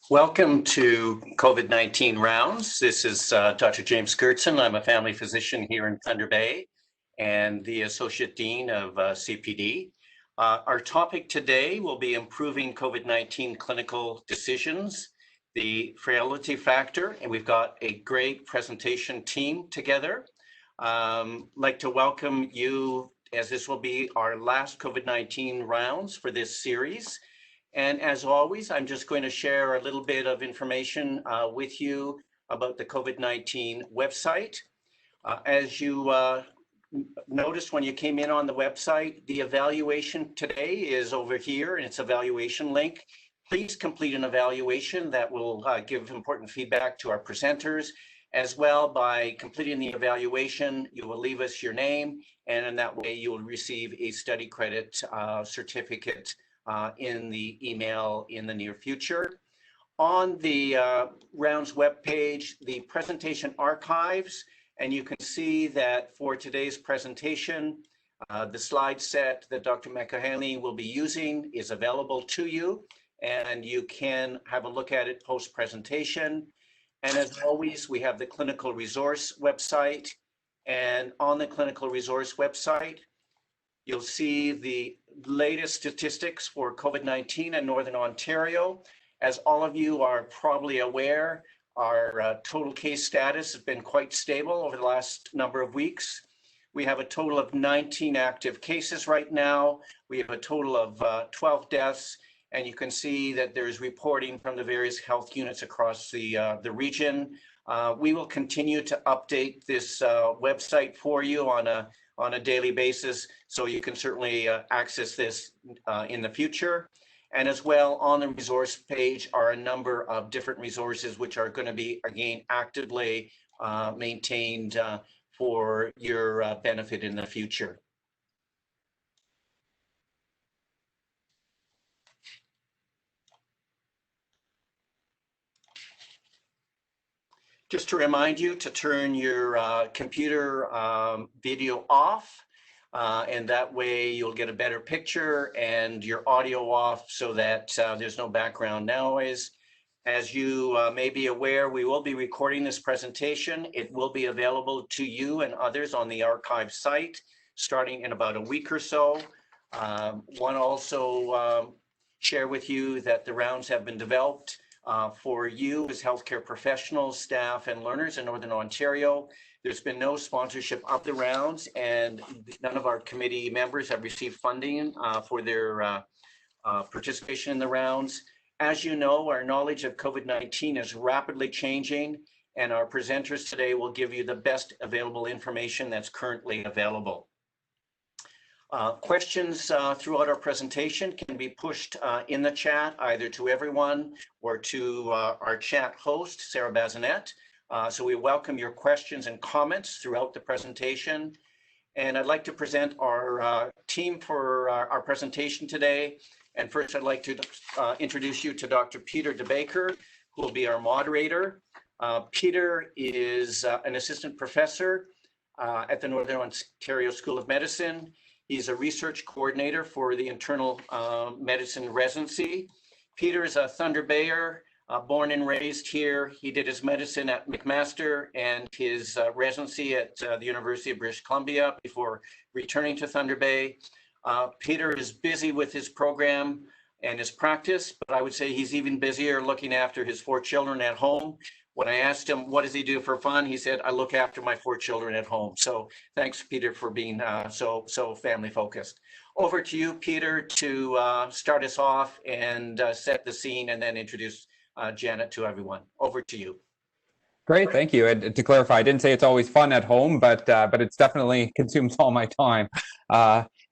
Welcome to COVID-19 Rounds. This is Dr. James Gertson. I'm a family physician here in Thunder Bay and the Associate Dean of CPD. Our topic today will be improving COVID-19 clinical decisions, the frailty factor, and we've got a great presentation team together. I'd like to welcome you, as this will be our last COVID-19 rounds for this series. And as always, I'm just going to share a little bit of information with you about the COVID-19 website. As you noticed when you came in on the website, the evaluation today is over here, and it's evaluation link. Please complete an evaluation that will give important feedback to our presenters. As well, by completing the evaluation, you will leave us your name, and in that way you will receive a study credit certificate in the email in the near future. On the Rounds webpage, the presentation archives, and you can see that for today's presentation, the slide set that Dr. McElhaney will be using is available to you, and you can have a look at it post-presentation. And as always, we have the clinical resource website, and on the clinical resource website, you'll see the latest statistics for COVID-19 in Northern Ontario. As all of you are probably aware, our total case status has been quite stable over the last number of weeks. We have a total of 19 active cases right now. We have a total of 12 deaths, and you can see that there's reporting from the various health units across the region. We will continue to update this website for you on a daily basis, so you can certainly access this in the future. And as well, on the resource page are a number of different resources which are going to be, again, actively maintained for your benefit in the future. Just to remind you to turn your computer video off, and that way you'll get a better picture, and your audio off so that there's no background noise. As you may be aware, we will be recording this presentation. It will be available to you and others on the archive site starting in about a week or so. Want to also share with you that the rounds have been developed for you as healthcare professionals, staff, and learners in Northern Ontario. There's been no sponsorship of the rounds, and none of our committee members have received funding for their participation in the rounds. As you know, our knowledge of COVID-19 is rapidly changing, and our presenters today will give you the best available information that's currently available. Questions throughout our presentation can be pushed in the chat, either to everyone or to our chat host, Sarah Bazinet. So we welcome your questions and comments throughout the presentation. And I'd like to present our team for our presentation today. And first, I'd like to introduce you to Dr. Peter de Bakker, who will be our moderator. Peter is an assistant professor at the Northern Ontario School of Medicine. He's a research coordinator for the internal medicine residency. Peter is a Thunder Bayer, born and raised here. He did his medicine at McMaster and his residency at the University of British Columbia before returning to Thunder Bay. Peter is busy with his program and his practice, but I would say he's even busier looking after his 4 children at home. When I asked him, what does he do for fun? He said, I look after my 4 children at home. So thanks, Peter, for being so family focused. Over to you, Peter, to start us off and set the scene, and then introduce Janet to everyone. Over to you. Great, thank you. And to clarify, I didn't say it's always fun at home, but it's definitely consumes all my time.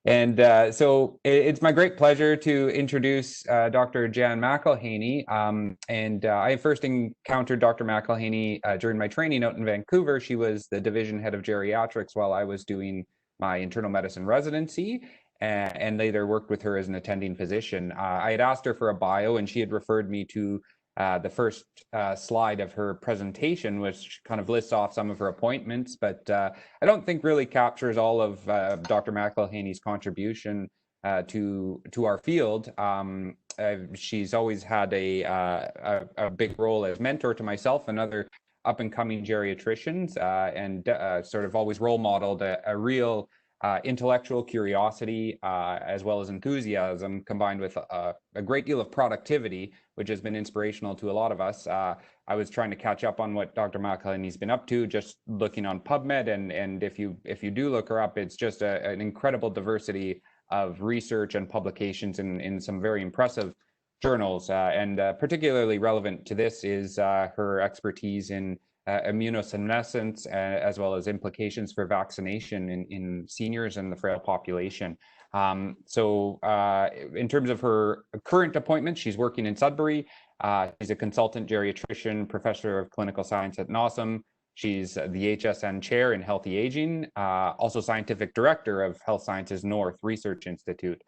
So it's my great pleasure to introduce Dr. Jan McElhaney. I first encountered Dr. McElhaney during my training out in Vancouver. She was the division head of geriatrics while I was doing my internal medicine residency, and later worked with her as an attending physician. I had asked her for a bio, and she had referred me to the first slide of her presentation, which kind of lists off some of her appointments, but I don't think really captures all of Dr. McElhaney's contribution to our field. she's always had a big role as mentor to myself and other up-and-coming geriatricians, and sort of always role modeled a real intellectual curiosity as well as enthusiasm, combined with a great deal of productivity, which has been inspirational to a lot of us. I was trying to catch up on what Dr. McElhaney's been up to, just looking on PubMed, and if you do look her up, it's just an incredible diversity of research and publications in some very impressive journals, and particularly relevant to this is her expertise in immunosenescence, as well as implications for vaccination in seniors and the frail population. So in terms of her current appointments, she's working in Sudbury. She's a consultant geriatrician, professor of clinical science at NOSM. She's the HSN chair in healthy aging, also scientific director of Health Sciences North Research Institute.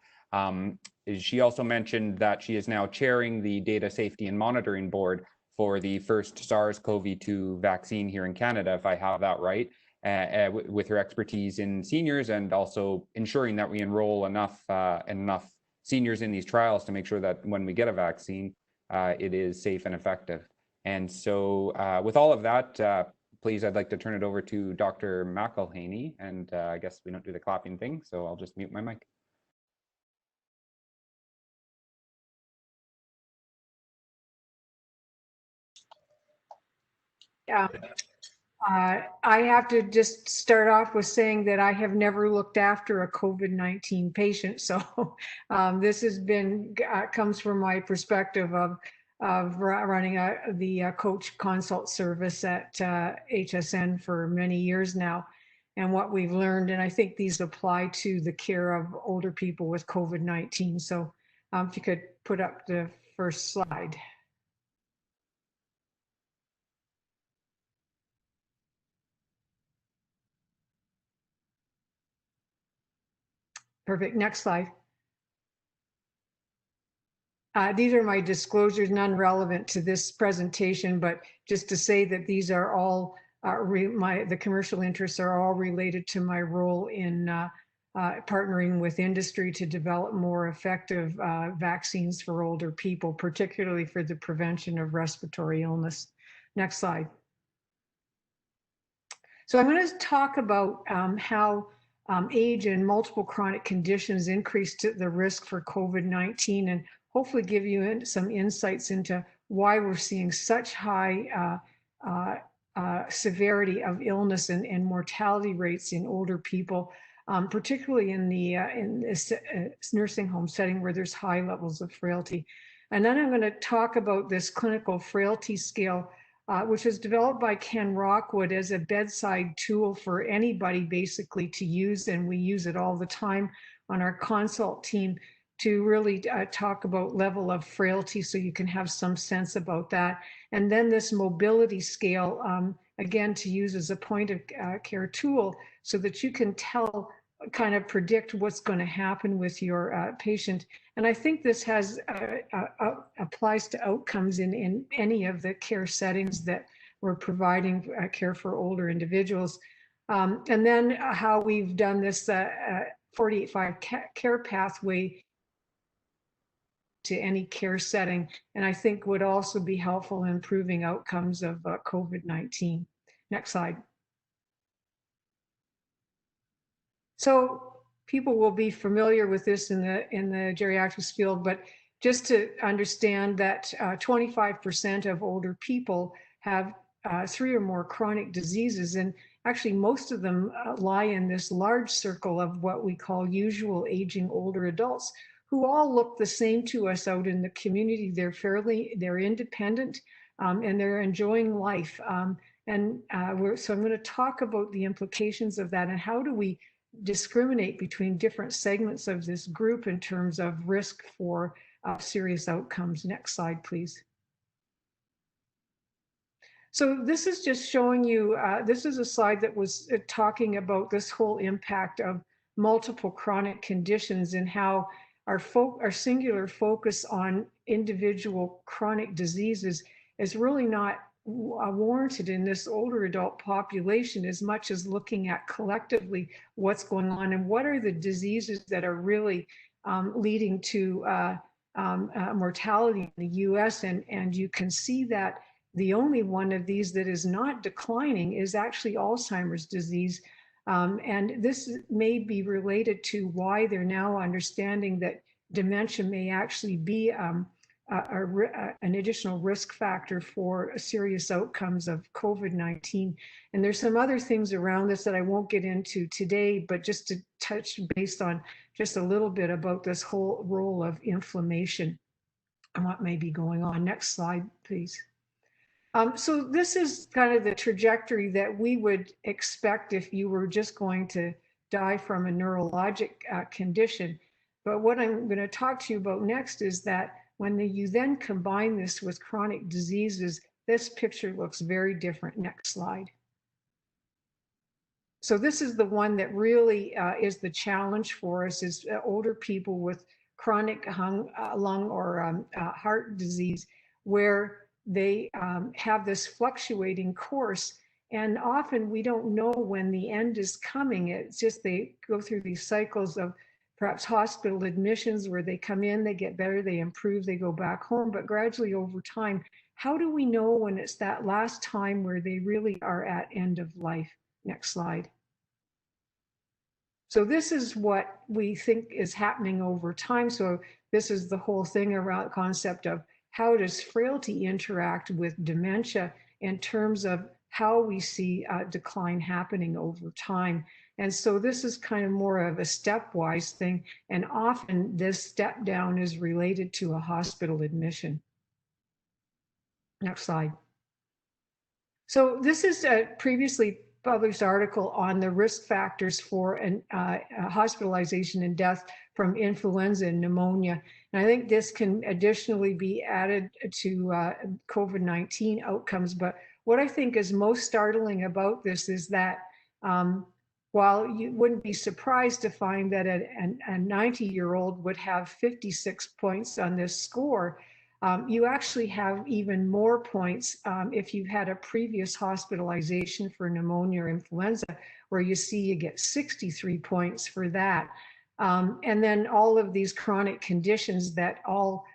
She also mentioned that she is now chairing the Data Safety and Monitoring Board for the first SARS-CoV-2 vaccine here in Canada, if I have that right, with her expertise in seniors, and also ensuring that we enroll enough seniors in these trials to make sure that when we get a vaccine, it is safe and effective. And so with all of that, please, I'd like to turn it over to Dr. McElhaney, and I guess we don't do the clapping thing, so I'll just mute my mic. Yeah, I have to just start off with saying that I have never looked after a COVID-19 patient. So this has been, comes from my perspective of running the coach consult service at HSN for many years now, and what we've learned. And I think these apply to the care of older people with COVID-19. So if you could put up the first slide. Perfect. Next slide. These are my disclosures, none relevant to this presentation, but just to say that these are all the commercial interests are all related to my role in partnering with industry to develop more effective vaccines for older people, particularly for the prevention of respiratory illness. Next slide. So I'm going to talk about how age and multiple chronic conditions increase the risk for COVID-19, and hopefully give you some insights into why we're seeing such high severity of illness and mortality rates in older people, particularly in this nursing home setting where there's high levels of frailty. And then I'm going to talk about this Clinical Frailty Scale, which was developed by Ken Rockwood as a bedside tool for anybody basically to use, and we use it all the time on our consult team to really talk about level of frailty, so you can have some sense about that. And then this mobility scale, again, to use as a point of care tool so that you can kind of predict what's going to happen with your patient. And I think this has applies to outcomes in any of the care settings that we're providing care for older individuals. And then how we've done this 48-5 care pathway to any care setting, and I think would also be helpful in improving outcomes of COVID-19. Next slide. So people will be familiar with this in the geriatrics field, but just to understand that 25% of older people have 3 or more chronic diseases, and actually most of them lie in this large circle of what we call usual aging older adults, who all look the same to us out in the community. They're independent, and they're enjoying life. So I'm going to talk about the implications of that and how do we discriminate between different segments of this group in terms of risk for serious outcomes. Next slide, please. So this is just showing you, this is a slide that was talking about this whole impact of multiple chronic conditions and how our singular focus on individual chronic diseases is really not warranted in this older adult population, as much as looking at collectively what's going on and what are the diseases that are really leading to mortality in the US, and you can see that the only one of these that is not declining is actually Alzheimer's disease. And this may be related to why they're now understanding that dementia may actually be an additional risk factor for serious outcomes of COVID-19. And there's some other things around this that I won't get into today, but just to touch based on just a little bit about this whole role of inflammation and what may be going on. Next slide, please. So this is kind of the trajectory that we would expect if you were just going to die from a neurologic condition. But what I'm going to talk to you about next is that when you then combine this with chronic diseases, this picture looks very different. Next slide. So this is the one that really is the challenge for us, is older people with chronic lung or heart disease, where they have this fluctuating course, and often we don't know when the end is coming. It's just they go through these cycles of perhaps hospital admissions where they come in, they get better, they improve, they go back home, but gradually over time, how do we know when it's that last time where they really are at end of life? Next slide. So this is what we think is happening over time. So this is the whole thing around the concept of how does frailty interact with dementia in terms of how we see decline happening over time. And so this is kind of more of a stepwise thing. And often this step down is related to a hospital admission. Next slide. So this is a previously published article on the risk factors for hospitalization and death from influenza and pneumonia. And I think this can additionally be added to COVID-19 outcomes. But what I think is most startling about this is that while you wouldn't be surprised to find that a 90-year-old would have 56 points on this score, you actually have even more points if you've had a previous hospitalization for pneumonia or influenza, where you see you get 63 points for that. And then all of these chronic conditions that all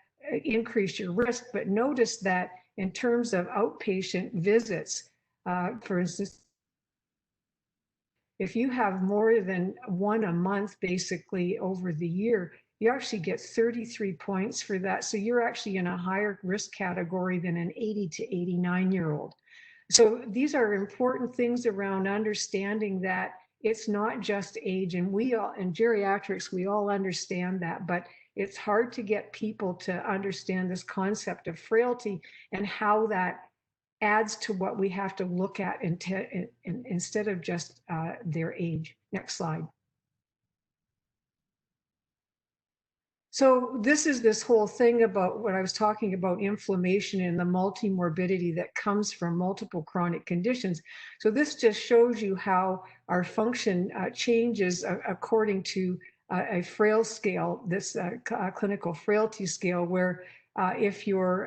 increase your risk. But notice that in terms of outpatient visits, for instance, if you have more than one a month, basically over the year, you actually get 33 points for that. So you're actually in a higher risk category than an 80 to 89-year-old. So these are important things around understanding that it's not just age, and we all, in geriatrics, we all understand that, but it's hard to get people to understand this concept of frailty and how that adds to what we have to look at instead of just their age. Next slide. So this is this whole thing about what I was talking about, inflammation and the multi-morbidity that comes from multiple chronic conditions. So this just shows you how our function changes according to a frail scale, this clinical frailty scale, where if you're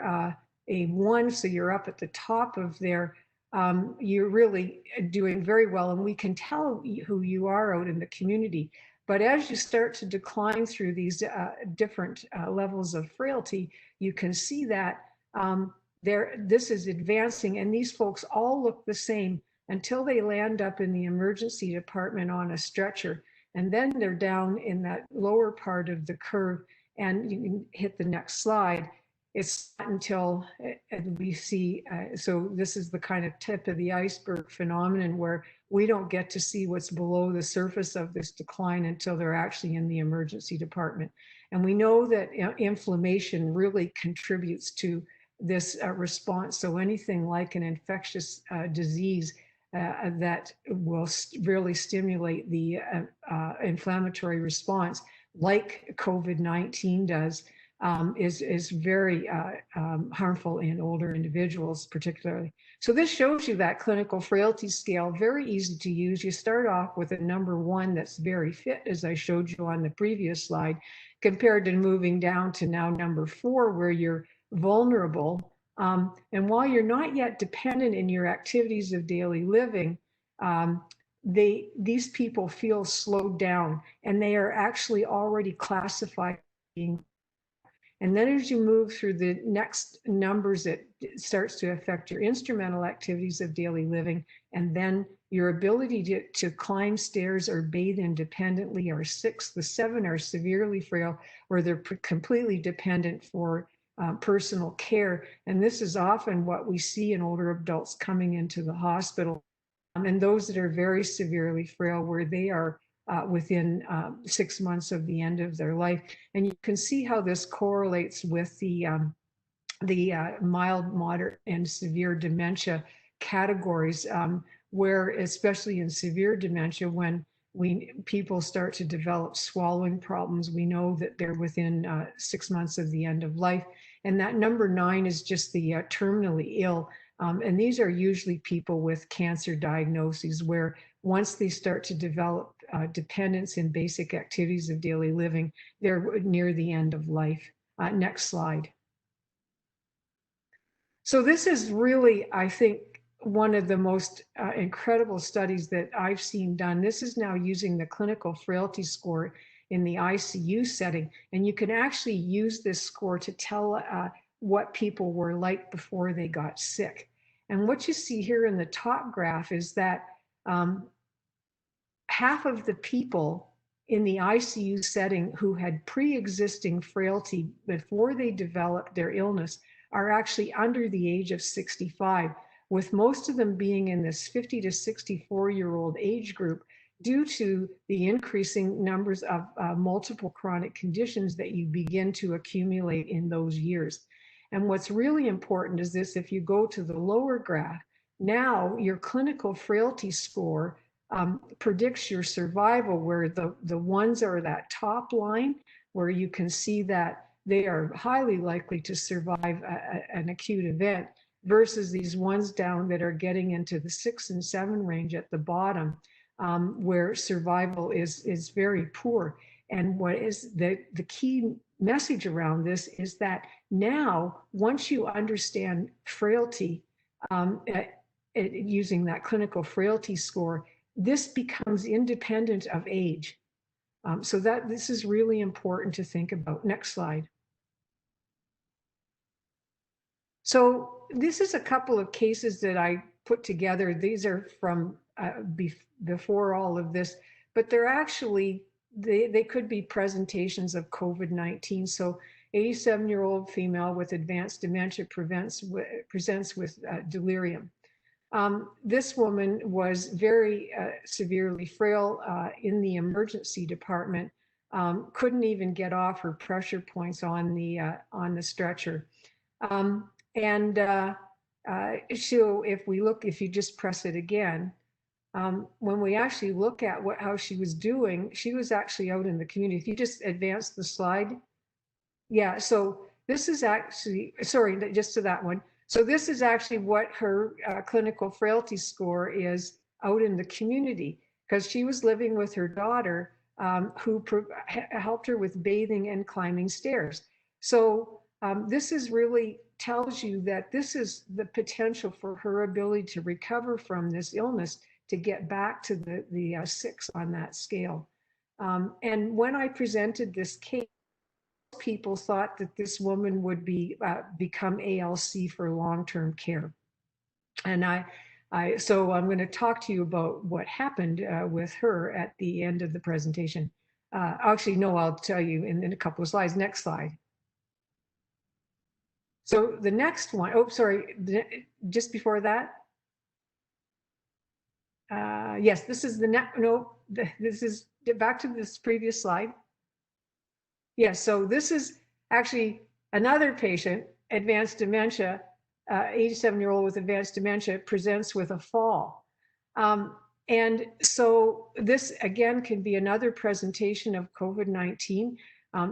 a 1, so you're up at the top of there, you're really doing very well, and we can tell who you are out in the community. But as you start to decline through these different levels of frailty, you can see that this is advancing, and these folks all look the same until they land up in the emergency department on a stretcher. And then they're down in that lower part of the curve, and you can hit the next slide. It's not until we see, so this is the kind of tip of the iceberg phenomenon where we don't get to see what's below the surface of this decline until they're actually in the emergency department. And we know that inflammation really contributes to this response. So anything like an infectious disease that will really stimulate the inflammatory response, like COVID-19 does, is very harmful in older individuals particularly. So this shows you that clinical frailty scale, very easy to use. You start off with a number 1 that's very fit, as I showed you on the previous slide, compared to moving down to now number 4, where you're vulnerable. And while you're not yet dependent in your activities of daily living, these people feel slowed down, and they are actually already classified. And then as you move through the next numbers, it starts to affect your instrumental activities of daily living. And then your ability to climb stairs or bathe independently are 6. The 7 are severely frail, where they're completely dependent for personal care. And this is often what we see in older adults coming into the hospital. And those that are very severely frail, where they are within 6 months of the end of their life. And you can see how this correlates with the mild, moderate, and severe dementia categories, where especially in severe dementia, when people start to develop swallowing problems, we know that they're within 6 months of the end of life. And that number 9 is just the terminally ill. And these are usually people with cancer diagnoses, where once they start to develop dependence in basic activities of daily living, they're near the end of life. Next slide. So this is really, I think, one of the most incredible studies that I've seen done. This is now using the Clinical Frailty Score in the ICU setting. And you can actually use this score to tell what people were like before they got sick. And what you see here in the top graph is that half of the people in the ICU setting who had pre-existing frailty before they developed their illness are actually under the age of 65, with most of them being in this 50 to 64-year-old age group, due to the increasing numbers of multiple chronic conditions that you begin to accumulate in those years. And what's really important is this: if you go to the lower graph, now your clinical frailty score predicts your survival, where the ones are that top line, where you can see that they are highly likely to survive an acute event, versus these ones down that are getting into the 6 and 7 range at the bottom, where survival is very poor. And what is the key message around this is that now, once you understand frailty, using that clinical frailty score, this becomes independent of age. So that this is really important to think about. Next slide. So this is a couple of cases that I put together. These are from before all of this, but they're actually, they could be presentations of COVID-19. So 87-year-old female with advanced dementia presents with delirium. This woman was very severely frail in the emergency department, couldn't even get off her pressure points on the stretcher. So if you just press it again, when we actually look at how she was doing, she was actually out in the community. If you just advance the slide. Yeah, so this is actually, sorry, just to that one. So this is actually what her clinical frailty score is out in the community, because she was living with her daughter, who helped her with bathing and climbing stairs. So this is really tells you that this is the potential for her ability to recover from this illness, to get back to the 6 on that scale. And when I presented this case, people thought that this woman would become ALC for long-term care. And so I'm going to talk to you about what happened with her at the end of the presentation. Actually, no, I'll tell you in a couple of slides. Next slide. So the next one, oh, sorry, just before that. Yes, this is this is back to this previous slide. Yes, so this is actually another patient, advanced dementia, 87-year-old with advanced dementia, presents with a fall. And so this, again, can be another presentation of COVID-19.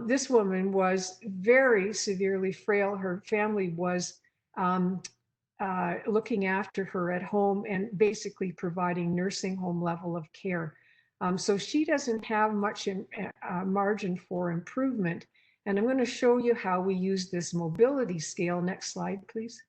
This woman was very severely frail. Her family was looking after her at home and basically providing nursing home level of care. So she doesn't have much margin for improvement. And I'm going to show you how we use this mobility scale. Next slide, please.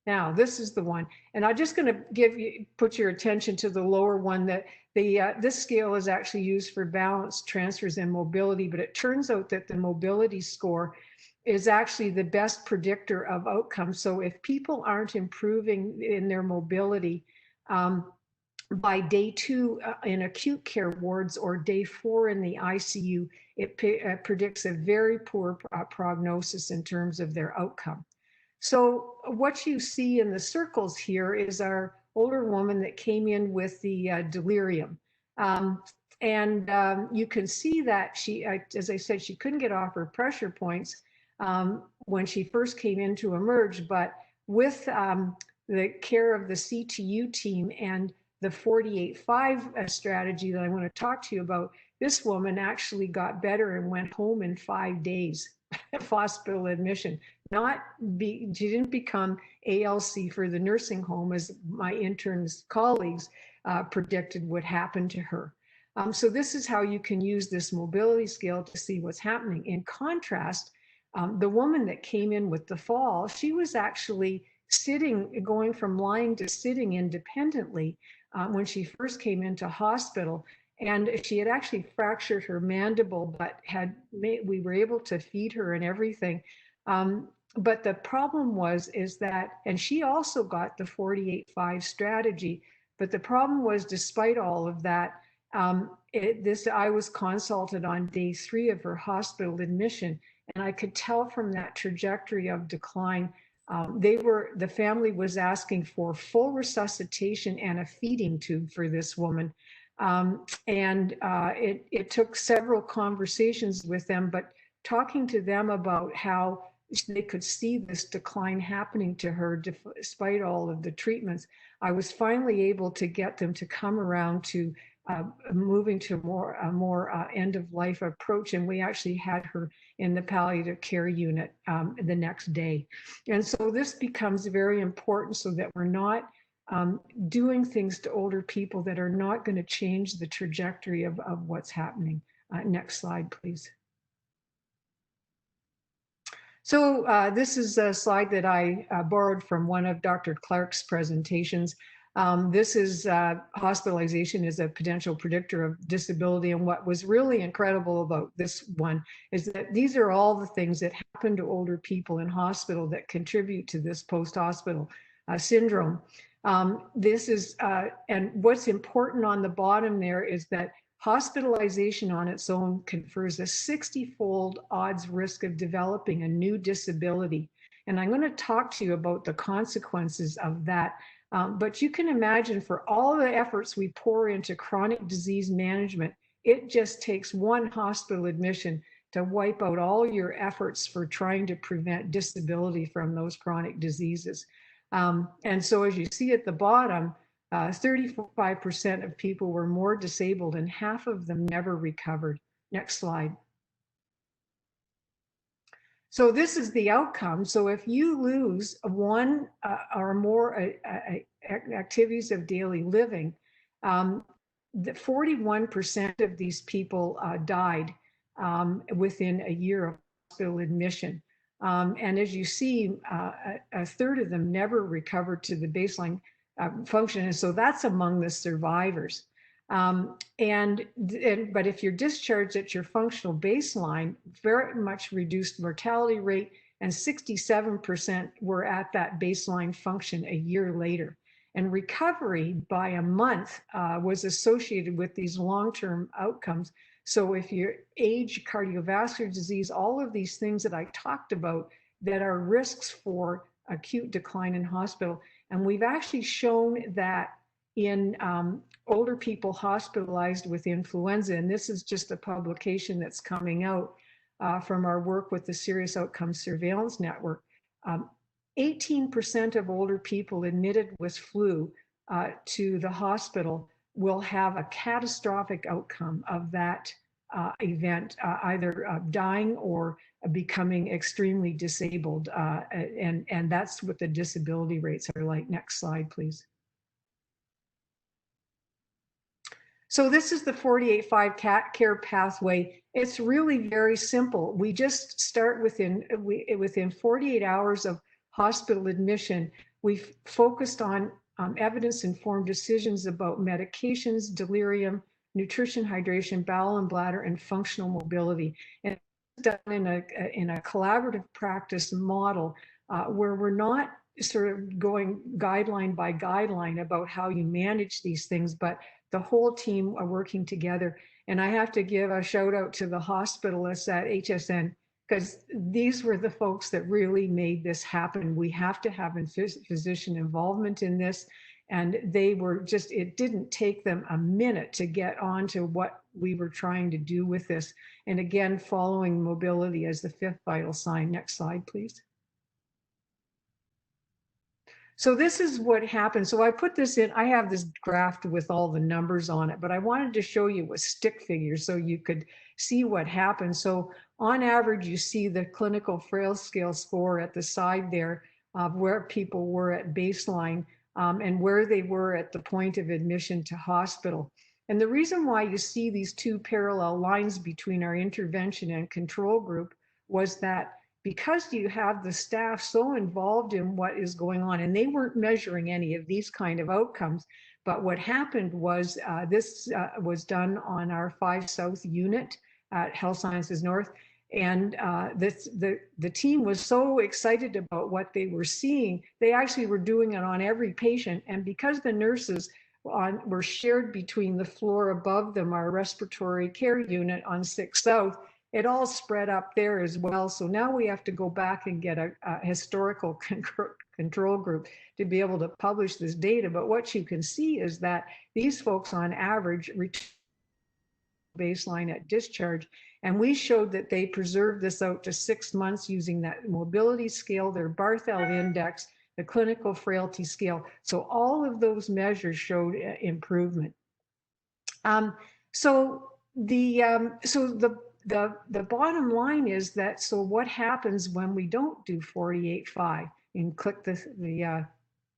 Now, this is the one, and I'm just going to put your attention to the lower one. That this scale is actually used for balance, transfers, and mobility, but it turns out that the mobility score is actually the best predictor of outcomes. So if people aren't improving in their mobility by day 2 in acute care wards or day 4 in the ICU, it predicts a very poor prognosis in terms of their outcome. So what you see in the circles here is our older woman that came in with the delirium. You can see that she, as I said, she couldn't get off her pressure points when she first came in to emerge, but with the care of the CTU team and the 48-5 strategy that I want to talk to you about, this woman actually got better and went home in 5 days of hospital admission. She didn't become ALC for the nursing home as my interns colleagues predicted would happen to her. So this is how you can use this mobility scale to see what's happening. In contrast, the woman that came in with the fall, she was actually sitting, going from lying to sitting independently when she first came into hospital. And she had actually fractured her mandible, but we were able to feed her and everything. But the problem is that, and she also got the 48-5 strategy, but the problem was, despite all of that, I was consulted on day 3 of her hospital admission, and I could tell from that trajectory of decline, the family was asking for full resuscitation and a feeding tube for this woman. It took several conversations with them, but talking to them about how they could see this decline happening to her despite all of the treatments, I was finally able to get them to come around to moving to a more end-of-life approach, and we actually had her in the palliative care unit the next day. And so this becomes very important so that we're not doing things to older people that are not going to change the trajectory of what's happening. Next slide, please. So this is a slide that I borrowed from one of Dr. Clark's presentations. This is hospitalization is a potential predictor of disability. And what was really incredible about this one is that these are all the things that happen to older people in hospital that contribute to this post-hospital syndrome. And what's important on the bottom there is that hospitalization on its own confers a 60-fold odds risk of developing a new disability. And I'm going to talk to you about the consequences of that. But you can imagine, for all the efforts we pour into chronic disease management, it just takes one hospital admission to wipe out all your efforts for trying to prevent disability from those chronic diseases. And so as you see at the bottom, 35% of people were more disabled and half of them never recovered. Next slide. So this is the outcome. So if you lose one or more activities of daily living, 41% of these people died within a year of hospital admission. And as you see, a third of them never recovered to the baseline function. And so that's among the survivors. But if you're discharged at your functional baseline, very much reduced mortality rate, and 67% were at that baseline function a year later. And recovery by a month was associated with these long-term outcomes. So if you age, cardiovascular disease, all of these things that I talked about that are risks for acute decline in hospital. And we've actually shown that in older people hospitalized with influenza, and this is just a publication that's coming out from our work with the Serious Outcomes Surveillance Network. 18% of older people admitted with flu to the hospital will have a catastrophic outcome of that event, either dying or becoming extremely disabled. And that's what the disability rates are like. Next slide, please. So this is the 48-5 care pathway. It's really very simple. We just start within 48 hours of hospital admission. We've focused on evidence-informed decisions about medications, delirium, nutrition, hydration, bowel and bladder, and functional mobility. And it's done in a collaborative practice model where we're not sort of going guideline by guideline about how you manage these things, but the whole team are working together. And I have to give a shout out to the hospitalists at HSN, because these were the folks that really made this happen. We have to have physician involvement in this. And they were just, it didn't take them a minute to get on to what we were trying to do with this. And again, following mobility as the fifth vital sign. Next slide, please. So this is what happened. So I put this in, I have this graph with all the numbers on it, but I wanted to show you with stick figures so you could see what happened. So on average, you see the clinical frail scale score at the side there of where people were at baseline and where they were at the point of admission to hospital. And the reason why you see these two parallel lines between our intervention and control group was that because you have the staff so involved in what is going on, and they weren't measuring any of these kind of outcomes, but what happened was this was done on our 5 South unit at Health Sciences North, and the team was so excited about what they were seeing, they actually were doing it on every patient, and because the nurses were shared between the floor above them, our respiratory care unit on 6 South, it all spread up there as well. So now we have to go back and get a historical control group to be able to publish this data. But what you can see is that these folks on average reach baseline at discharge. And we showed that they preserved this out to 6 months using that mobility scale, their Barthel index, the clinical frailty scale. So all of those measures showed improvement. So the bottom line is that, so what happens when we don't do 48.5? And click the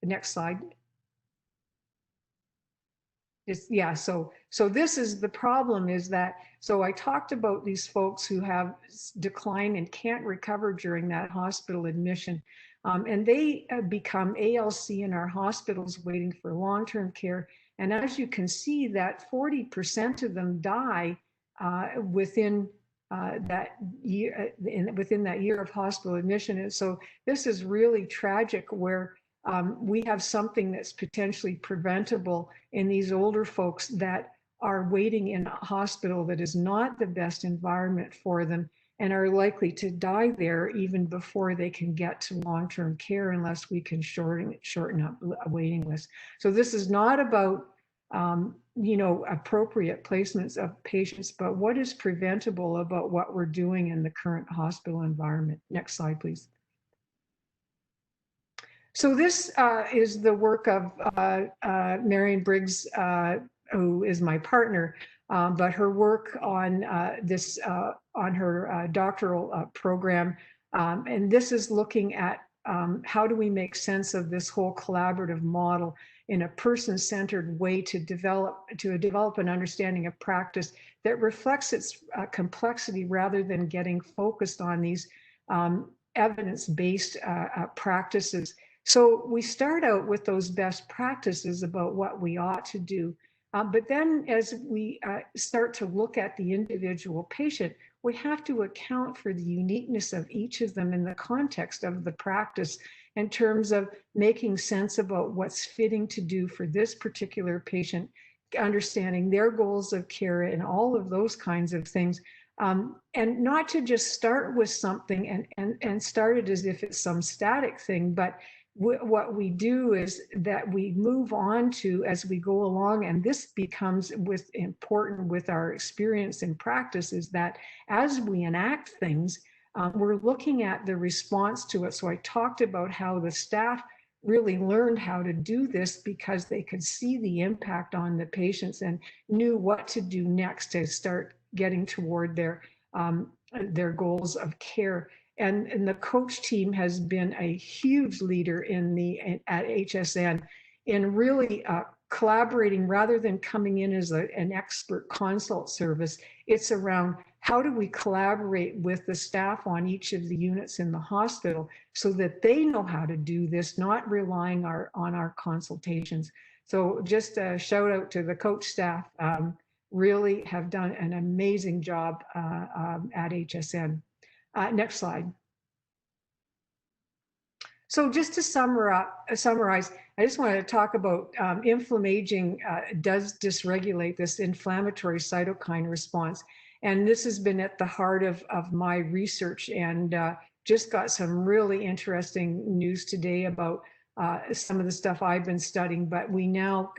next slide. So this is the problem, is that, so I talked about these folks who have decline and can't recover during that hospital admission. And they become ALC in our hospitals waiting for long-term care. And as you can see, that 40% of them die within that year, within that year of hospital admission. And so this is really tragic, where we have something that's potentially preventable in these older folks that are waiting in a hospital that is not the best environment for them, and are likely to die there even before they can get to long-term care unless we can shorten up a waiting list. So this is not about appropriate placements of patients, but what is preventable about what we're doing in the current hospital environment. Next slide, please. So this is the work of Marion Briggs, who is my partner, but her work on on her doctoral program, and this is looking at how do we make sense of this whole collaborative model in a person-centered way to develop an understanding of practice that reflects its complexity, rather than getting focused on these evidence-based practices. So we start out with those best practices about what we ought to do. But then as we start to look at the individual patient, we have to account for the uniqueness of each of them in the context of the practice, in terms of making sense about what's fitting to do for this particular patient, understanding their goals of care and all of those kinds of things. And not to just start with something and start it as if it's some static thing, but what we do is that we move on to, as we go along, and this becomes important with our experience and practice, is that as we enact things, we're looking at the response to it. So I talked about how the staff really learned how to do this because they could see the impact on the patients and knew what to do next to start getting toward their goals of care. And the coach team has been a huge leader at HSN in really collaborating, rather than coming in as an expert consult service. It's around how do we collaborate with the staff on each of the units in the hospital so that they know how to do this, not relying on our consultations. So just a shout out to the coach staff, really have done an amazing job at HSN. Next slide. So just to summarize, I just wanted to talk about inflammaging does dysregulate this inflammatory cytokine response. And this has been at the heart of my research, and just got some really interesting news today about some of the stuff I've been studying, but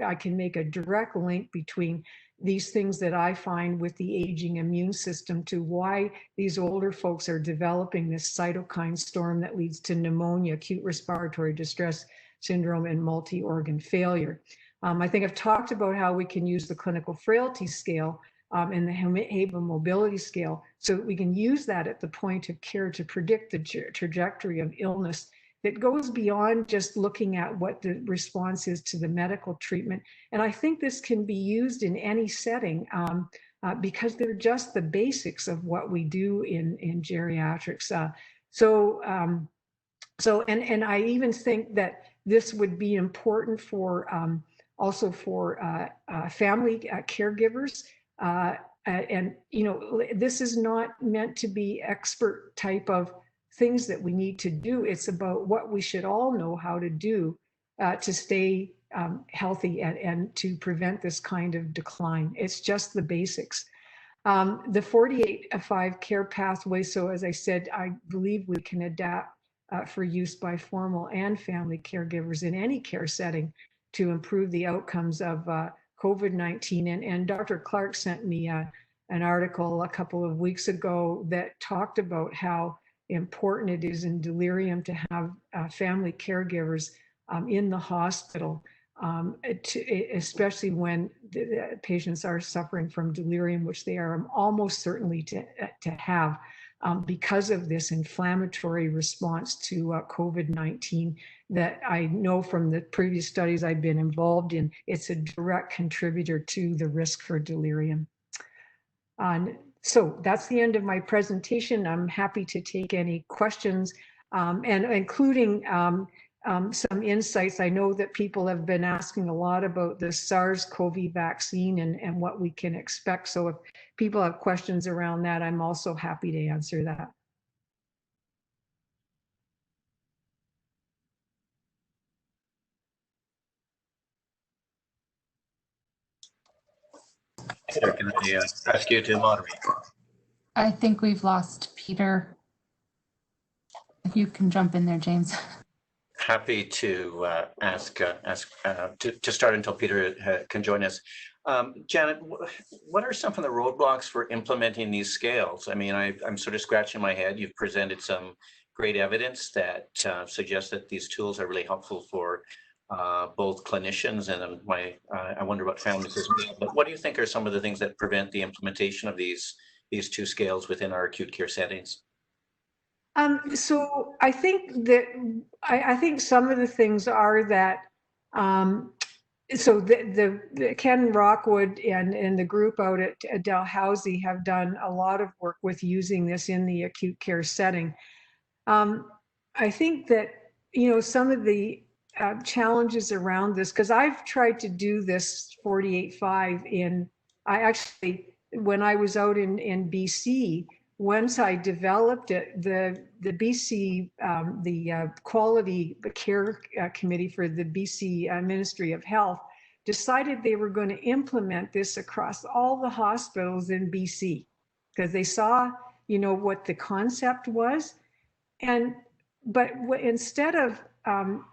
I can make a direct link between these things that I find with the aging immune system to why these older folks are developing this cytokine storm that leads to pneumonia, acute respiratory distress syndrome, and multi-organ failure. I think I've talked about how we can use the Clinical Frailty Scale and the HABAM mobility scale so that we can use that at the point of care to predict the trajectory of illness that goes beyond just looking at what the response is to the medical treatment. And I think this can be used in any setting because they're just the basics of what we do in geriatrics. And I even think that this would be important for also for family caregivers. And, you know, this is not meant to be expert type of things that we need to do. It's about what we should all know how to do to stay healthy and to prevent this kind of decline. It's just the basics. The 48-5 care pathway. So as I said, I believe we can adapt for use by formal and family caregivers in any care setting to improve the outcomes of COVID-19. And Dr. Clark sent me an article a couple of weeks ago that talked about how important it is in delirium to have family caregivers in the hospital, especially when the patients are suffering from delirium, which they are almost certainly to have because of this inflammatory response to COVID-19 that I know from the previous studies I've been involved in. It's a direct contributor to the risk for delirium. So that's the end of my presentation. I'm happy to take any questions and including some insights. I know that people have been asking a lot about the SARS-CoV vaccine and what we can expect. So if people have questions around that, I'm also happy to answer that. Peter, can I ask you to moderate? I think we've lost Peter. If you can jump in there, James. Happy to to start until Peter can join us. Janet, what are some of the roadblocks for implementing these scales? I mean, I'm sort of scratching my head. You've presented some great evidence that suggests that these tools are really helpful for both clinicians and I wonder about families as well. But what do you think are some of the things that prevent the implementation of these two scales within our acute care settings? So I think that I think some of the things are that so the Ken Rockwood and the group out at Dalhousie have done a lot of work with using this in the acute care setting. I think that, you know, some of the challenges around this, because I've tried to do this 48-5 when I was out in BC. Once I developed it, the BC, the Quality Care Committee for the BC Ministry of Health decided they were going to implement this across all the hospitals in BC because they saw, you know, what the concept was. But instead of,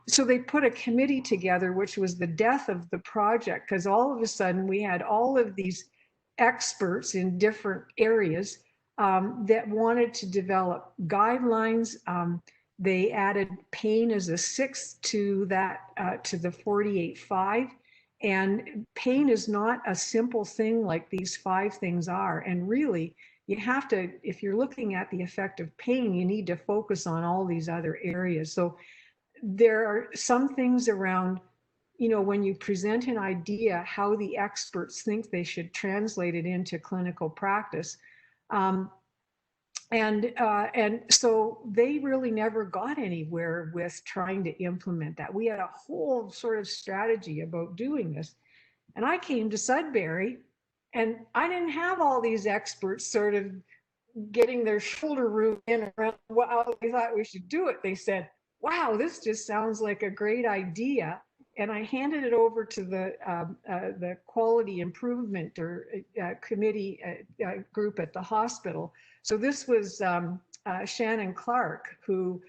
so they put a committee together, which was the death of the project, because all of a sudden we had all of these experts in different areas that wanted to develop guidelines. They added pain as a sixth to that, to the 48-5. And pain is not a simple thing like these 5 things are. And really, you have to, if you're looking at the effect of pain, you need to focus on all these other areas. So there are some things around, you know, when you present an idea, how the experts think they should translate it into clinical practice. And so they really never got anywhere with trying to implement that. We had a whole sort of strategy about doing this. And I came to Sudbury, and I didn't have all these experts sort of getting their shoulder room in around how they thought we should do it. They said, wow, this just sounds like a great idea. And I handed it over to the quality improvement or committee group at the hospital. So this was Shannon Clark, who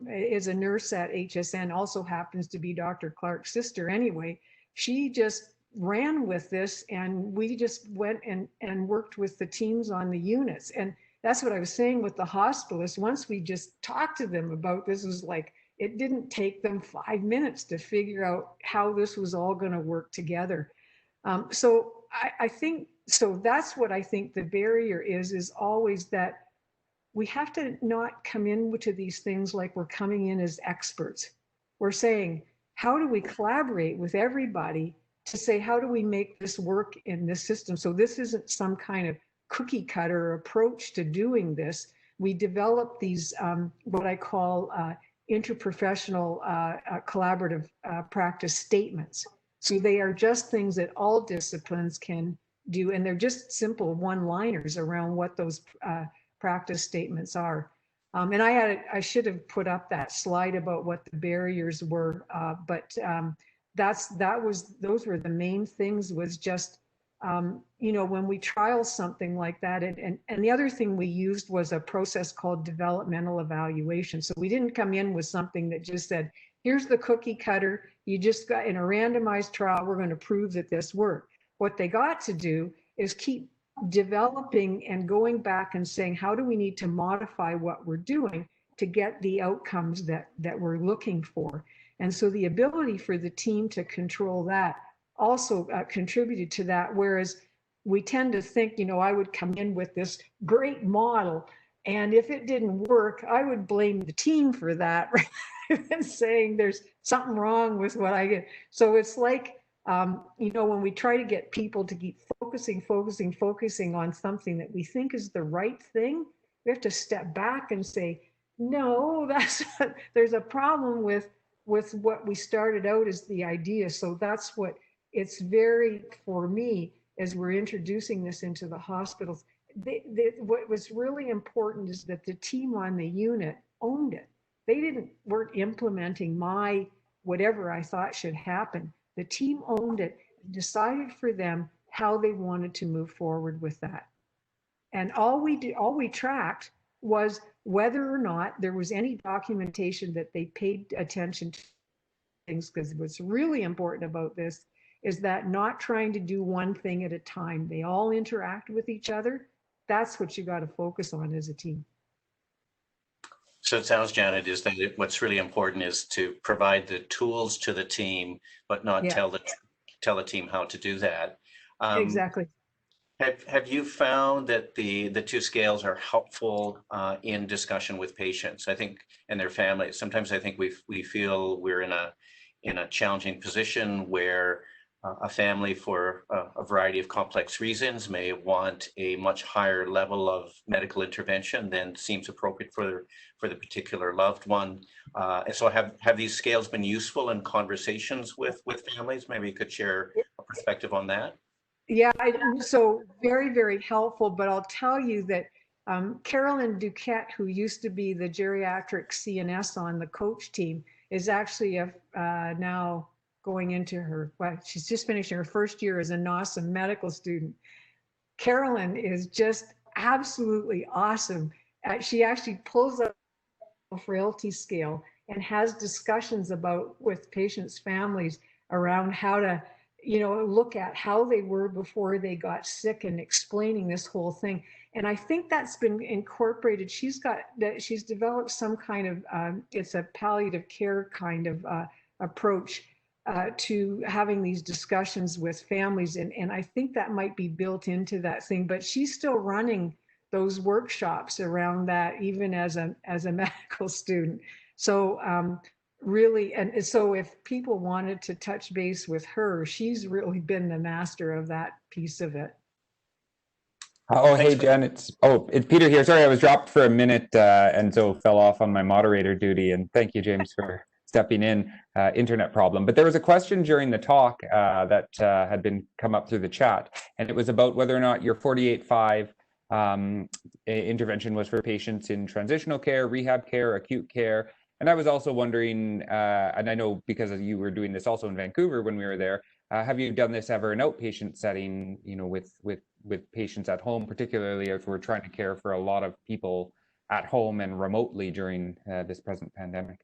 is a nurse at HSN, also happens to be Dr. Clark's sister anyway. She just ran with this, and we just went and worked with the teams on the units. And that's what I was saying with the hospitalists. Once we just talked to them about this, was like, it didn't take them 5 minutes to figure out how this was all going to work together. So I think, so that's what I think the barrier is always that we have to not come into these things like we're coming in as experts. We're saying, how do we collaborate with everybody to say, how do we make this work in this system? So this isn't some kind of cookie cutter approach to doing this. We develop these, what I call interprofessional collaborative practice statements. So they are just things that all disciplines can do, and they're just simple one-liners around what those practice statements are. And I should have put up that slide about what the barriers were, but those were the main things. Was just you know, when we trial something like that, and the other thing we used was a process called developmental evaluation. So we didn't come in with something that just said, here's the cookie cutter, you just got in a randomized trial, we're going to prove that this worked. What they got to do is keep developing and going back and saying, how do we need to modify what we're doing to get the outcomes that we're looking for? And so the ability for the team to control that also contributed to that, whereas we tend to think, you know, I would come in with this great model, and if it didn't work, I would blame the team for that, rather than saying there's something wrong with what I get. So it's like, you know, when we try to get people to keep focusing on something that we think is the right thing, we have to step back and say, no, there's a problem with what we started out as the idea. So that's what it's very, for me, as we're introducing this into the hospitals, what was really important is that the team on the unit owned it. They weren't implementing my whatever I thought should happen. The team owned it, decided for them how they wanted to move forward with that. And all we tracked was whether or not there was any documentation that they paid attention to things, because what's really important about this is that not trying to do one thing at a time. They all interact with each other. That's what you got to focus on as a team. So it sounds, Janet, is that what's really important is to provide the tools to the team, but not tell the team how to do that. Exactly. Have you found that the two scales are helpful in discussion with patients, I think, and their families? Sometimes I think we feel we're in a challenging position where a family, for a variety of complex reasons, may want a much higher level of medical intervention than seems appropriate for the particular loved one. And so have these scales been useful in conversations with families? Maybe you could share a perspective on that. Yeah, so very, very helpful. But I'll tell you that Carolyn Duquette, who used to be the geriatric CNS on the coach team, is actually now going into her, well, she's just finishing her first year as a NOSM medical student. Carolyn is just absolutely awesome. She actually pulls up a frailty scale and has discussions with patients' families around how to, you know, look at how they were before they got sick and explaining this whole thing. And I think that's been incorporated. She's developed some kind of, it's a palliative care kind of approach to having these discussions with families. And I think that might be built into that thing, but she's still running those workshops around that, even as a medical student. So really, and so if people wanted to touch base with her, she's really been the master of that piece of it. Oh, Thanks hey, Jen, it's Peter here. Sorry, I was dropped for a minute and so fell off on my moderator duty. And thank you, James, for stepping in. Internet problem. But there was a question during the talk that had been come up through the chat, and it was about whether or not your 48.5 intervention was for patients in transitional care, rehab care, acute care. And I was also wondering, and I know because you were doing this also in Vancouver when we were there, have you done this ever in outpatient setting, you know, with patients at home, particularly if we're trying to care for a lot of people at home and remotely during this present pandemic?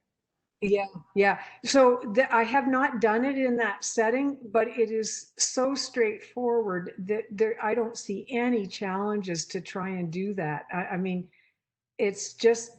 Yeah. So I have not done it in that setting, but it is so straightforward that I don't see any challenges to try and do that. I mean, it's just,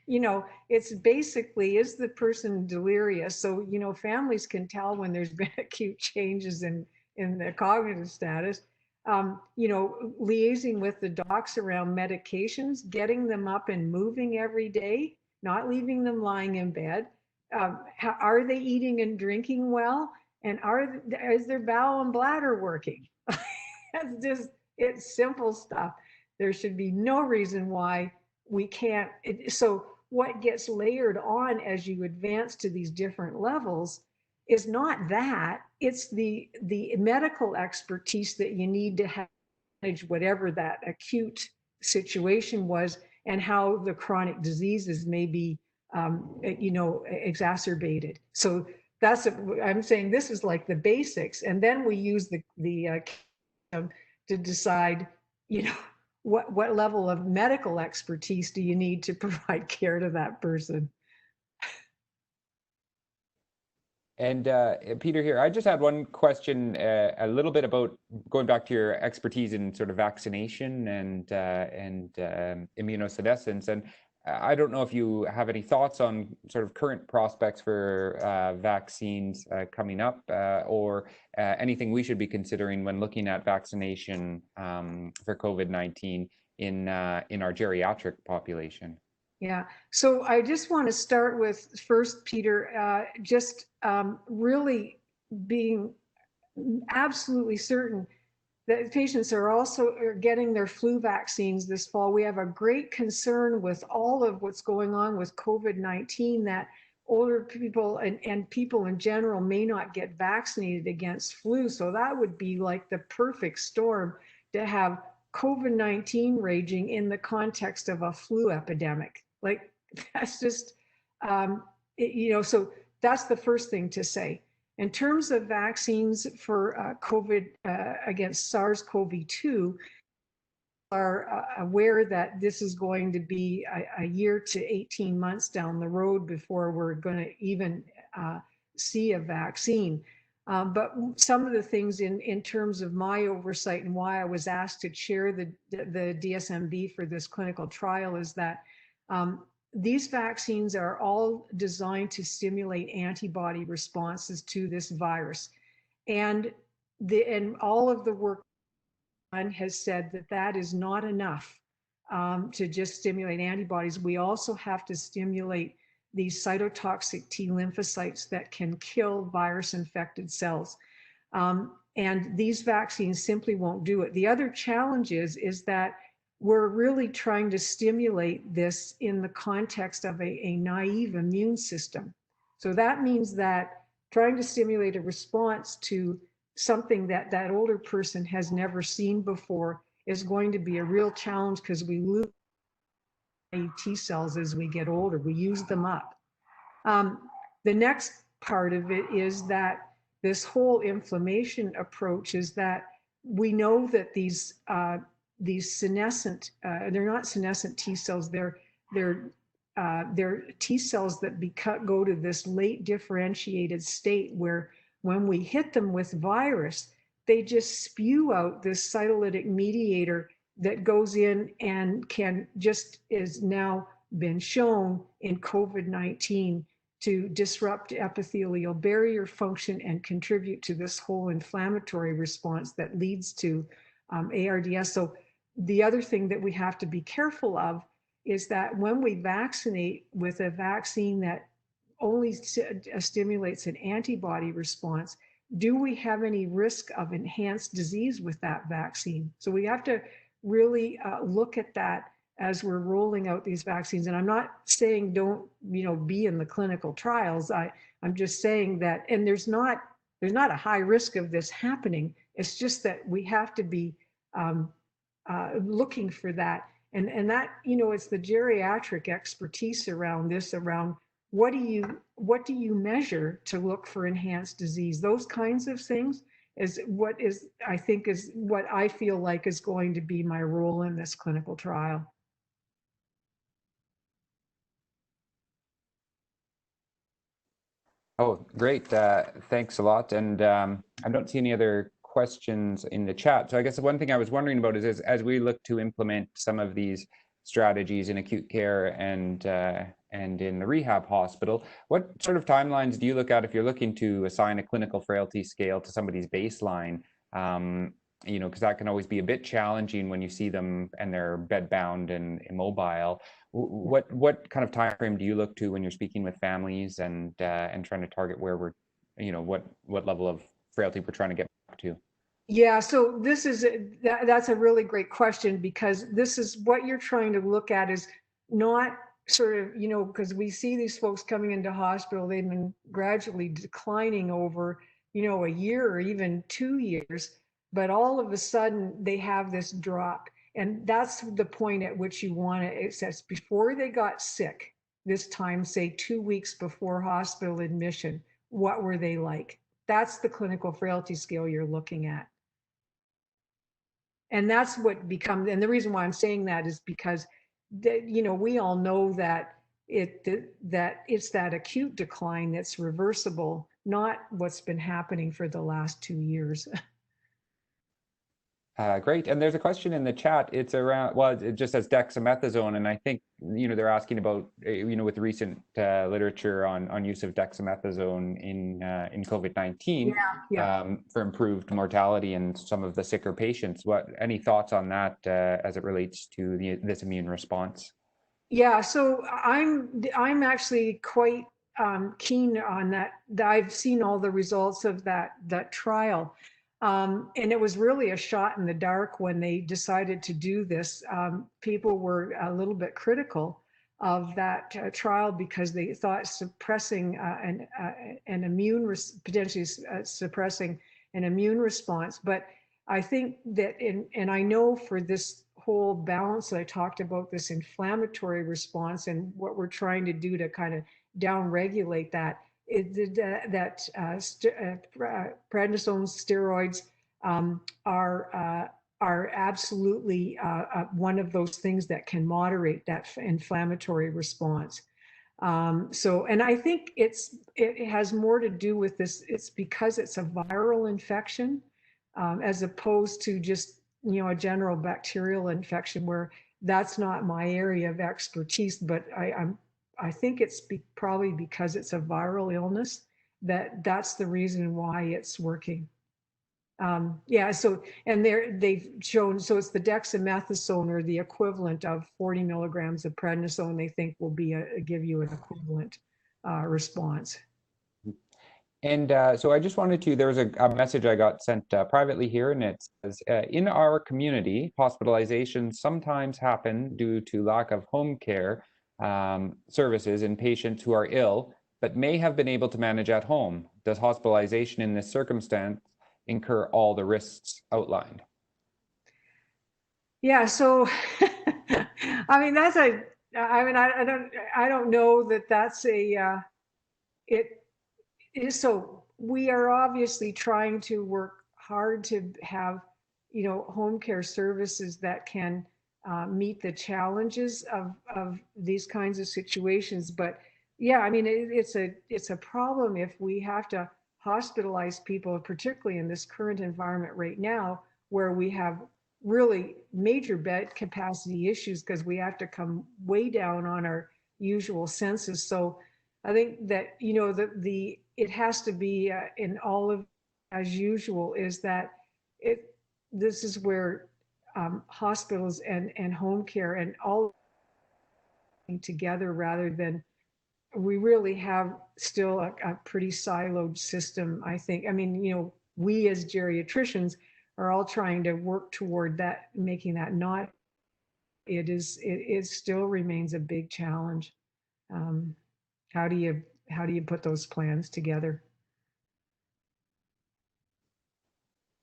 you know, it's basically, is the person delirious? So, you know, families can tell when there's been acute changes in the cognitive status. You know, liaising with the docs around medications, getting them up and moving every day, not leaving them lying in bed. Are they eating and drinking well? And is their bowel and bladder working? It's simple stuff. There should be no reason why we can't. So what gets layered on as you advance to these different levels is not that, it's the medical expertise that you need to manage whatever that acute situation was and how the chronic diseases may be you know, exacerbated. So I'm saying this is like the basics, and then we use the to decide, you know, what level of medical expertise do you need to provide care to that person. And Peter here, I just had one question, a little bit about going back to your expertise in sort of vaccination and immunosenescence. And I don't know if you have any thoughts on sort of current prospects for vaccines coming up, or anything we should be considering when looking at vaccination for COVID-19 in our geriatric population. Yeah, so I just want to start with first, Peter, just really being absolutely certain that patients are also getting their flu vaccines this fall. We have a great concern with all of what's going on with COVID-19 that older people and people in general may not get vaccinated against flu. So that would be like the perfect storm to have COVID-19 raging in the context of a flu epidemic. Like, that's just, you know, so that's the first thing to say. In terms of vaccines for COVID against SARS-CoV-2, are aware that this is going to be a year to 18 months down the road before we're going to even see a vaccine. But some of the things in terms of my oversight and why I was asked to chair the DSMB for this clinical trial is that these vaccines are all designed to stimulate antibody responses to this virus. And all of the work has said that that is not enough to just stimulate antibodies. We also have to stimulate these cytotoxic T lymphocytes that can kill virus-infected cells. And these vaccines simply won't do it. The other challenge is that we're really trying to stimulate this in the context of a naive immune system. So that means that trying to stimulate a response to something that that older person has never seen before is going to be a real challenge, because we lose T cells as we get older. We use them up. The next part of it is that this whole inflammation approach is that we know that these senescent, they're not senescent T cells, they're T cells that go to this late differentiated state where when we hit them with virus, they just spew out this cytolytic mediator that goes in and is now been shown in COVID-19 to disrupt epithelial barrier function and contribute to this whole inflammatory response that leads to ARDS. So the other thing that we have to be careful of is that when we vaccinate with a vaccine that only stimulates an antibody response, do we have any risk of enhanced disease with that vaccine? So we have to really look at that as we're rolling out these vaccines. And I'm not saying don't, be in the clinical trials. I'm just saying that, and there's not a high risk of this happening. It's just that we have to be looking for that. And that, it's the geriatric expertise around this, around what do you measure to look for enhanced disease? Those kinds of things is what I feel like is going to be my role in this clinical trial. Oh, great. Thanks a lot. And I don't see any other questions in the chat. So I guess the one thing I was wondering about is as we look to implement some of these strategies in acute care and in the rehab hospital, what sort of timelines do you look at if you're looking to assign a clinical frailty scale to somebody's baseline? Because that can always be a bit challenging when you see them and they're bedbound and immobile. What kind of time frame do you look to when you're speaking with families and trying to target where we're, what level of frailty we're trying to get back to? Yeah, so that's a really great question, because this is what you're trying to look at is not sort of, because we see these folks coming into hospital, they've been gradually declining over, a year or even 2 years, but all of a sudden they have this drop. And that's the point at which you want to, it says before they got sick, this time, say 2 weeks before hospital admission, what were they like? That's the clinical frailty scale you're looking at. And that's what becomes, and the reason why I'm saying that is because, we all know that it's that acute decline that's reversible, not what's been happening for the last 2 years. Great. And there's a question in the chat. It's around, well, it just says dexamethasone. And I think, they're asking about, with recent literature on use of dexamethasone in COVID-19 for improved mortality in some of the sicker patients. Any thoughts on that as it relates to this immune response? Yeah, so I'm actually quite keen on that. I've seen all the results of that trial. And it was really a shot in the dark when they decided to do this. People were a little bit critical of that trial because they thought suppressing potentially suppressing an immune response. But I think that, and I know for this whole balance that I talked about, this inflammatory response and what we're trying to do to kind of downregulate that, prednisone steroids are absolutely one of those things that can moderate that inflammatory response. And I think it has more to do with this. It's because it's a viral infection as opposed to just, a general bacterial infection, where that's not my area of expertise, but I think it's probably because it's a viral illness that's the reason why it's working. So, and they've shown, so it's the dexamethasone or the equivalent of 40 milligrams of prednisone, they think will give you an equivalent response. And so I just wanted to, there was a message I got sent privately here, and it says, in our community, hospitalizations sometimes happen due to lack of home care services in patients who are ill, but may have been able to manage at home. Does hospitalization in this circumstance incur all the risks outlined? Yeah, so, I mean, I don't know that that's so we are obviously trying to work hard to have, home care services that can meet the challenges of these kinds of situations. But yeah, I mean, it's a problem if we have to hospitalize people, particularly in this current environment right now, where we have really major bed capacity issues because we have to come way down on our usual census. So I think that, it has to be in all of as usual, is that this is where hospitals and home care and all together, rather than, we really have still a pretty siloed system, I think. I mean, we as geriatricians are all trying to work toward that, making that not. It still remains a big challenge. How do you put those plans together?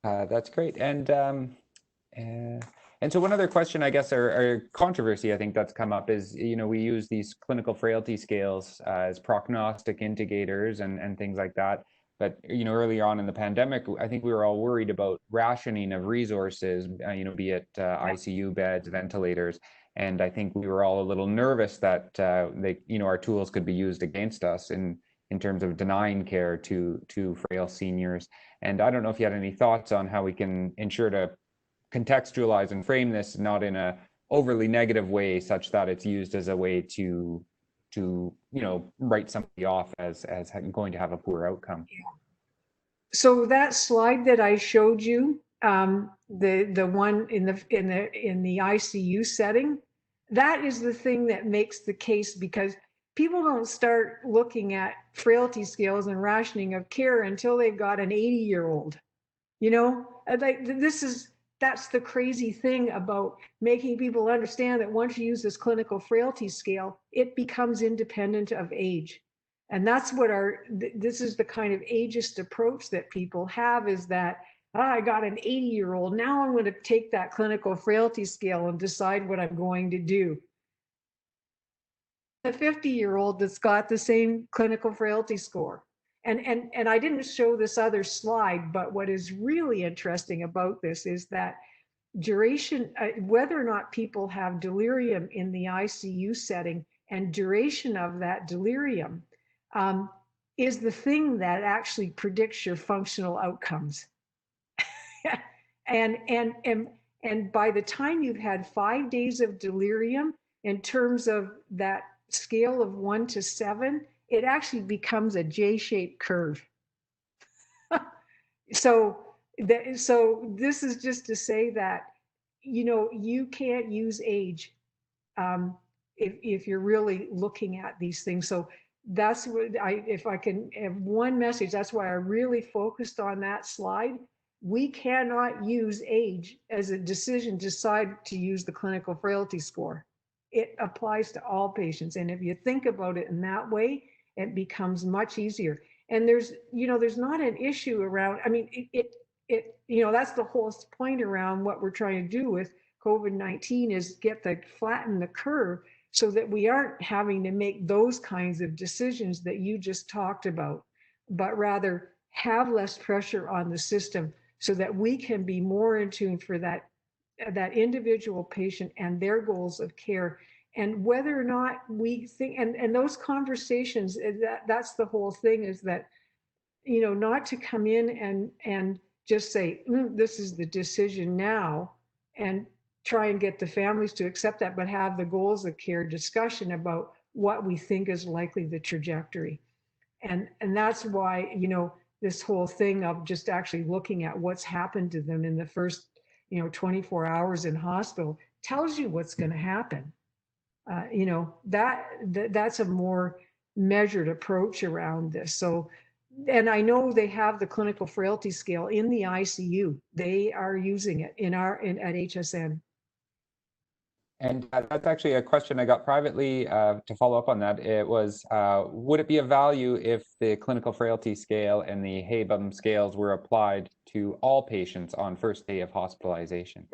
That's great. And so one other question, I guess, or controversy I think that's come up is, we use these clinical frailty scales as prognostic indicators and things like that. But, earlier on in the pandemic, I think we were all worried about rationing of resources, be it ICU beds, ventilators. And I think we were all a little nervous that our tools could be used against us in terms of denying care to frail seniors. And I don't know if you had any thoughts on how we can ensure to contextualize and frame this not in a overly negative way, such that it's used as a way to write somebody off as going to have a poor outcome. So that slide that I showed you, the one in the ICU setting, that is the thing that makes the case, because people don't start looking at frailty scales and rationing of care until they've got an 80-year-old. That's the crazy thing about making people understand that once you use this clinical frailty scale, it becomes independent of age. And that's what this is the kind of ageist approach that people have, is that, I got an 80-year-old, now I'm going to take that clinical frailty scale and decide what I'm going to do. A 50-year-old that's got the same clinical frailty score. And I didn't show this other slide, but what is really interesting about this is that duration, whether or not people have delirium in the ICU setting, and duration of that delirium is the thing that actually predicts your functional outcomes. And by the time you've had 5 days of delirium, in terms of that scale of 1 to 7, it actually becomes a J-shaped curve. So this is just to say that, you can't use age if you're really looking at these things. So that's what if I can have one message, that's why I really focused on that slide. We cannot use age as a decision to decide to use the clinical frailty score. It applies to all patients. And if you think about it in that way, it becomes much easier. And there's not an issue around, that's the whole point around what we're trying to do with COVID-19, is flatten the curve so that we aren't having to make those kinds of decisions that you just talked about, but rather have less pressure on the system so that we can be more in tune for that individual patient and their goals of care. And whether or not we think, and those conversations, that's the whole thing, is that, not to come in and just say, this is the decision now, and try and get the families to accept that, but have the goals of care discussion about what we think is likely the trajectory. And that's why, this whole thing of just actually looking at what's happened to them in the first, 24 hours in hospital tells you what's going to happen. That's a more measured approach around this. So, and I know they have the clinical frailty scale in the ICU. They are using it at HSN. And that's actually a question I got privately to follow up on that. It was, would it be of value if the clinical frailty scale and the HABAM scales were applied to all patients on first day of hospitalization?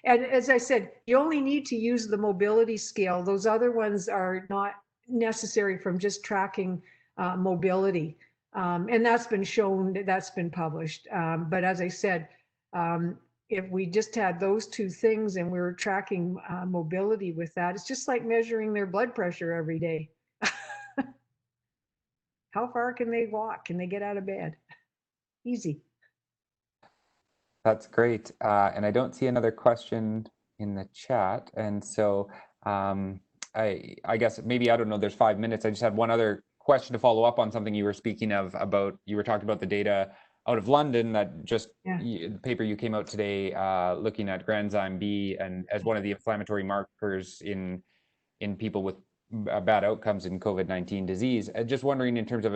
And as I said, you only need to use the mobility scale. Those other ones are not necessary from just tracking mobility. And that's been shown, that's been published. But as I said, if we just had those two things and we were tracking mobility with that, it's just like measuring their blood pressure every day. How far can they walk? Can they get out of bed? Easy. That's great. And I don't see another question in the chat. And so I guess maybe, I don't know, there's 5 minutes. I just had one other question to follow up on something you were speaking of, about, you were talking about the data out of London that just, the paper you came out today looking at granzyme B and as one of the inflammatory markers in people with bad outcomes in COVID-19 disease. Just wondering, in terms of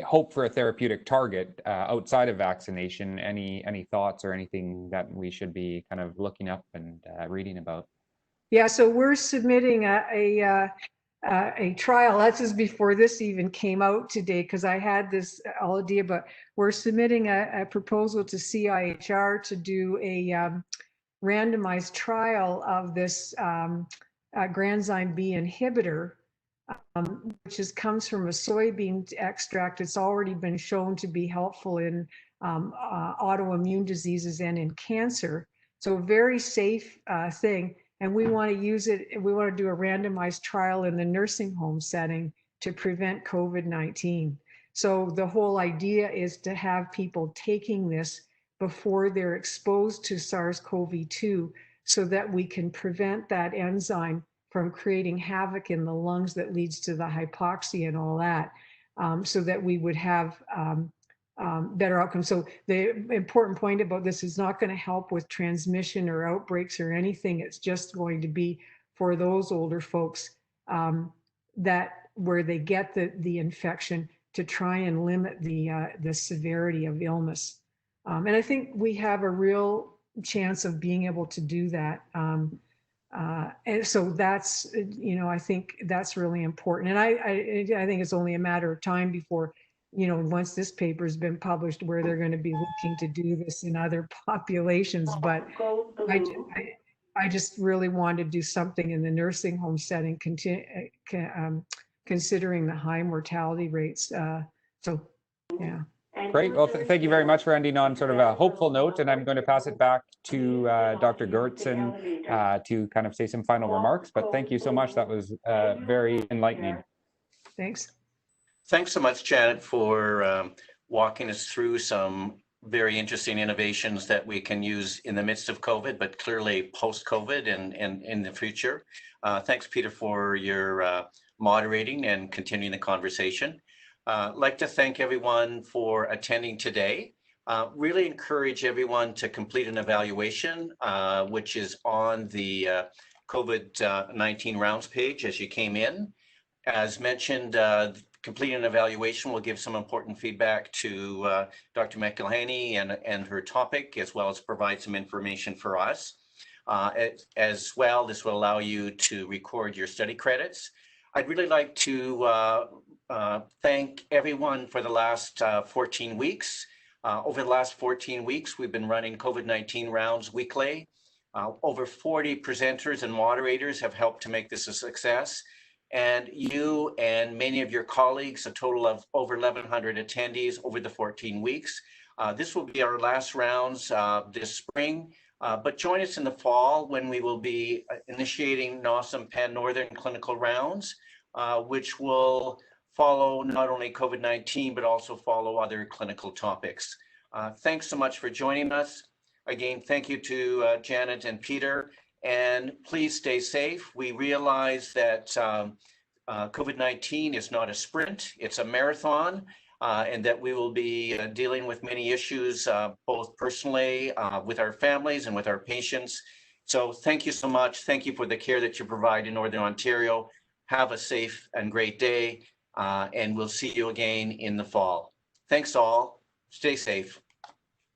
hope for a therapeutic target outside of vaccination. Any thoughts or anything that we should be kind of looking up and reading about? Yeah, so we're submitting a trial. That's just before this even came out today, because I had this idea, but we're submitting a proposal to CIHR to do a randomized trial of this granzyme B inhibitor, which comes from a soybean extract. It's already been shown to be helpful in autoimmune diseases and in cancer. So a very safe thing. And we want to use it, we want to do a randomized trial in the nursing home setting to prevent COVID-19. So the whole idea is to have people taking this before they're exposed to SARS-CoV-2 so that we can prevent that enzyme from creating havoc in the lungs that leads to the hypoxia and all that, so that we would have better outcomes. So the important point about this is not going to help with transmission or outbreaks or anything. It's just going to be for those older folks that where they get the infection to try and limit the severity of illness. And I think we have a real chance of being able to do that. And so that's, I think that's really important. And I think it's only a matter of time before, once this paper has been published, where they're going to be looking to do this in other populations. But I just really want to do something in the nursing home setting, considering the high mortality rates. So, yeah. Great. Well, thank you very much for ending on sort of a hopeful note. And I'm going to pass it back to Dr. Goertzen to kind of say some final remarks. But thank you so much. That was very enlightening. Thanks. Thanks so much, Janet, for walking us through some very interesting innovations that we can use in the midst of COVID, but clearly post-COVID and in the future. Thanks, Peter, for your moderating and continuing the conversation. I'd like to thank everyone for attending today. Really encourage everyone to complete an evaluation, which is on the COVID-19 rounds page as you came in. As mentioned, completing an evaluation will give some important feedback to Dr. McElhaney and her topic, as well as provide some information for us. As well, this will allow you to record your study credits. I'd really like to thank everyone for the last 14 weeks. Over the last 14 weeks, we've been running COVID-19 rounds weekly. Over 40 presenters and moderators have helped to make this a success. And you and many of your colleagues, a total of over 1,100 attendees over the 14 weeks. This will be our last rounds this spring, but join us in the fall when we will be initiating NOSM Pan-Northern clinical rounds, which will follow not only COVID-19, but also follow other clinical topics. Thanks so much for joining us. Again, thank you to Janet and Peter. And please stay safe. We realize that COVID-19 is not a sprint, it's a marathon, and that we will be dealing with many issues, both personally, with our families and with our patients. So thank you so much. Thank you for the care that you provide in Northern Ontario. Have a safe and great day, and we'll see you again in the fall. Thanks all. Stay safe.